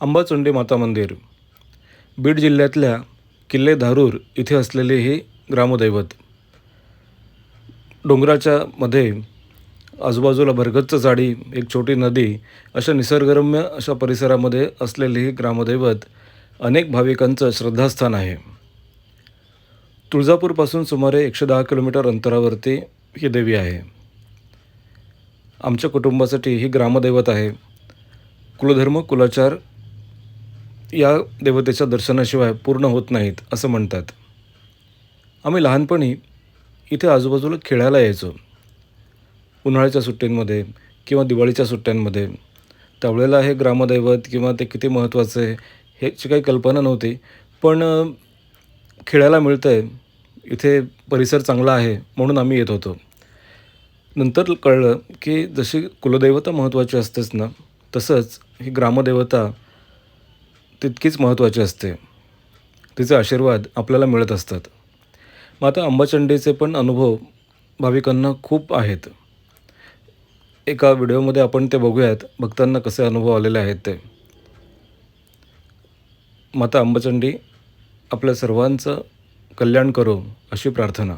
अंबाचंडी माता मंदिर बीड जिल्ह्यातल्या किल्ले धारूर इथे असलेले हे ग्रामदैवत. डोंगराच्या मध्ये आजूबाजूला भरगच्च झाडी, एक छोटी नदी अशा निसर्गरम्य अशा परिसरामध्ये असलेले हे ग्रामदैवत अनेक भाविकांचं श्रद्धास्थान आहे. तुळजापूरपासून सुमारे 110 किलोमीटर अंतरावरती ही देवी आहे. आमच्या कुटुंबासाठी ही ग्रामदैवत आहे. कुलधर्म कुलाचार या देवतेच्या दर्शनाशिवाय पूर्ण होत नाहीत असं म्हणतात. आम्ही लहानपणी इथे आजूबाजूला खेळायला यायचो. उन्हाळ्याच्या सुट्ट्यांमध्ये किंवा दिवाळीच्या सुट्ट्यांमध्ये. त्यावेळेला हे ग्रामदैवत किंवा ते किती महत्त्वाचं आहे ह्याची काही कल्पना नव्हती. पण खेळायला मिळतं आहे, इथे परिसर चांगला आहे म्हणून आम्ही येत होतो. नंतर कळलं की जशी कुलदैवता महत्त्वाची असतेच ना, तसंच ही ग्रामदेवता तितकीच महत्त्वाची असते. तिचे आशीर्वाद आपल्याला मिळत असतात. मग आता अंबाचंडीचे पण अनुभव भाविकांना खूप आहेत. एका व्हिडिओमध्ये आपण ते बघूयात, भक्तांना कसे अनुभव आलेले आहेत ते. माता अंबाचंडी आपल्या सर्वांचं कल्याण करो अशी प्रार्थना.